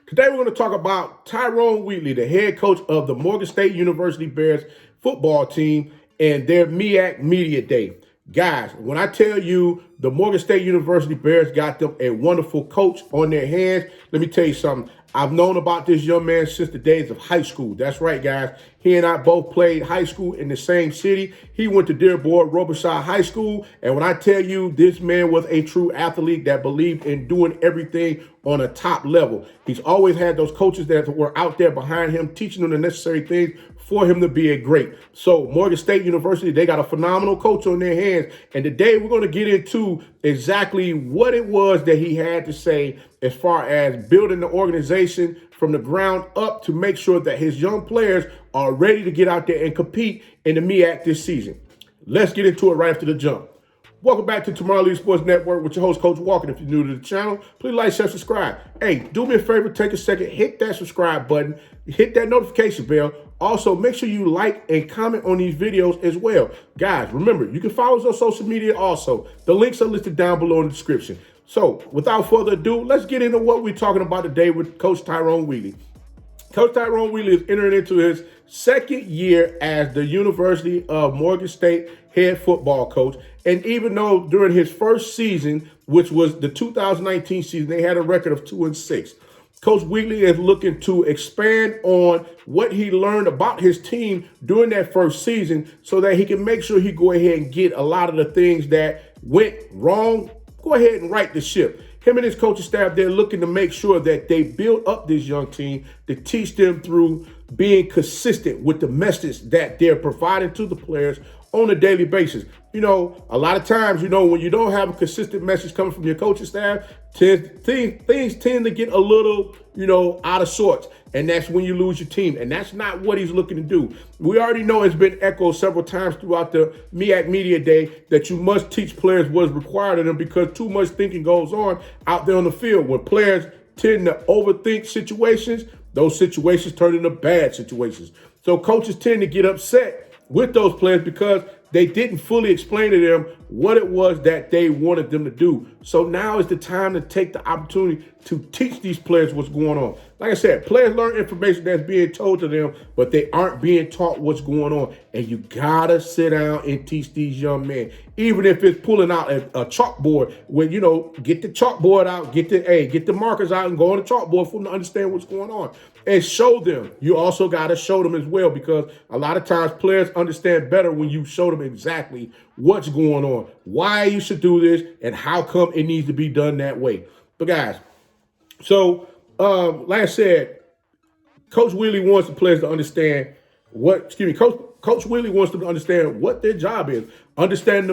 Today we're going to talk about Tyrone Wheatley, the head coach of the Morgan State University Bears football team, and their MEAC Media Day. Guys, when I tell you the Morgan State University Bears got them a wonderful coach on their hands, let me tell you something. I've known about this young man since the days of high school. That's right, guys. He and I both played high school in the same city. He went to Dearborn Robichaud High School. And when I tell you this man was a true athlete that believed in doing everything on a top level. He's always had those coaches that were out there behind him, teaching him the necessary things for him to be a great. So Morgan State University, they got a phenomenal coach on their hands. And today we're going to get into exactly what it was that he had to say as far as building the organization from the ground up to make sure that his young players are ready to get out there and compete in the MEAC this season. Let's get into it right after the jump. Welcome back to Tomorrow League Sports Network with your host, Coach Walker. If you're new to the channel, please like, share, subscribe. Hey, do me a favor, take a second, hit that subscribe button, hit that notification bell. Also, make sure you like and comment on these videos as well. Guys, remember, you can follow us on social media also. The links are listed down below in the description. So, without further ado, let's get into what we're talking about today with Coach Tyrone Wheatley. Coach Tyrone Wheatley is entering into his second year as the University of Morgan State head football coach. And even though during his first season, which was the 2019 season, they had a record of 2-6. Coach Wheatley is looking to expand on what he learned about his team during that first season so that he can make sure he go ahead and get a lot of the things that went wrong, go ahead and right the ship. Him and his coaching staff, they're looking to make sure that they build up this young team to teach them through being consistent with the message that they're providing to the players on a daily basis. You know, a lot of times, when you don't have a consistent message coming from your coaching staff, things tend to get a little, out of sorts. And that's when you lose your team. And that's not what he's looking to do. We already know it's been echoed several times throughout the MEAC Media Day that you must teach players what's required of them because too much thinking goes on out there on the field. When players tend to overthink situations, those situations turn into bad situations. So coaches tend to get upset with those players because they didn't fully explain to them what it was that they wanted them to do. So now is the time to take the opportunity to teach these players what's going on. Like I said, players learn information that's being told to them, but they aren't being taught what's going on. And you gotta sit down and teach these young men, even if it's pulling out a chalkboard. When get the chalkboard out, get the markers out, and go on the chalkboard for them to understand what's going on. And show them. You also got to show them as well because a lot of times players understand better when you show them exactly what's going on, why you should do this, and how come it needs to be done that way. But guys, so like I said, Coach Wheatley wants the players to understand Coach Wheatley wants them to understand what their job is, understanding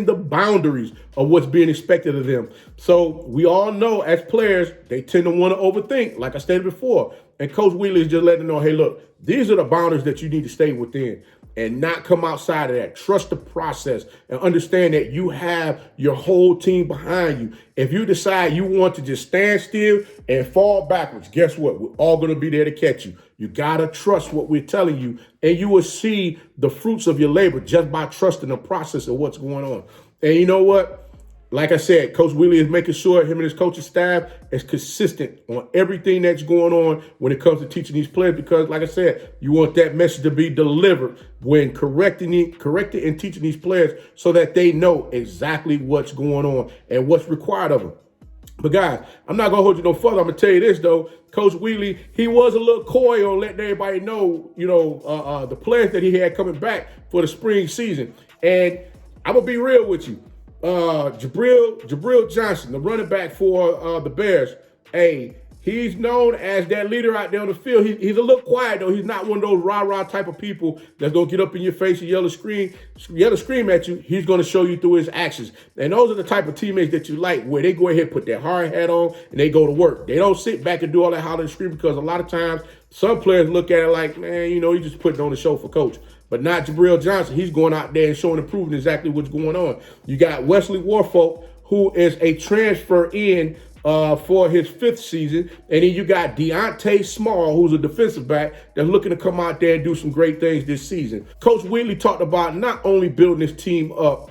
the boundaries of what's being expected of them. So we all know as players, they tend to want to overthink, like I stated before. And Coach Wheatley is just letting them know, hey, look, these are the boundaries that you need to stay within and not come outside of that. Trust the process and understand that you have your whole team behind you. If you decide you want to just stand still and fall backwards, guess what? We're all going to be there to catch you. You got to trust what we're telling you, and you will see the fruits of your labor just by trusting the process of what's going on. And you know what? Like I said, Coach Wheatley is making sure him and his coaching staff is consistent on everything that's going on when it comes to teaching these players because, like I said, you want that message to be delivered when correcting and teaching these players so that they know exactly what's going on and what's required of them. But guys, I'm not going to hold you no further. I'm going to tell you this, though. Coach Wheatley, he was a little coy on letting everybody know, the players that he had coming back for the spring season. And I'm going to be real with you. Jabril Johnson, the running back for the Bears, he's known as that leader out there on the field. He's a little quiet, though. He's not one of those rah-rah type of people that's going to get up in your face and yell scream at you. He's going to show you through his actions. And those are the type of teammates that you like, where they go ahead, put their hard hat on, and they go to work. They don't sit back and do all that hollering and screaming because a lot of times some players look at it like, man, he's just putting on the show for coach. But not Jabril Johnson. He's going out there and showing and proving exactly what's going on. You got Wesley Warfolk, who is a transfer in for his fifth season. And then you got Deontay Small, who's a defensive back that's looking to come out there and do some great things this season. Coach Wheatley talked about not only building his team up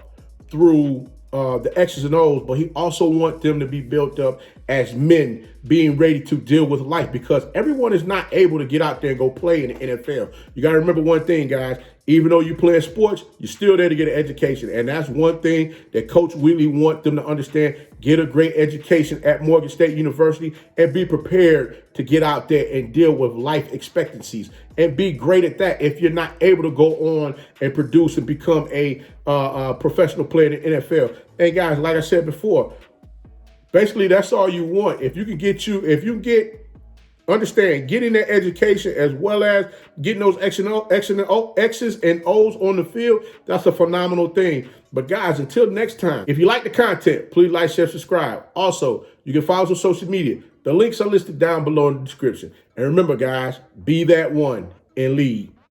through the X's and O's, but he also wants them to be built up as men being ready to deal with life, because everyone is not able to get out there and go play in the NFL. You got to remember one thing, guys. Even though you play sports, you're still there to get an education. And that's one thing that Coach Wheatley wants them to understand. Get a great education at Morgan State University and be prepared to get out there and deal with life expectancies and be great at that if you're not able to go on and produce and become a professional player in the NFL. And guys, like I said before, basically that's all you want. If you can understand getting that education as well as getting those X's and O's on the field, that's a phenomenal thing. But guys, until next time, if you like the content, please like, share, subscribe. Also, you can follow us on social media. The links are listed down below in the description. And remember, guys, be that one and lead.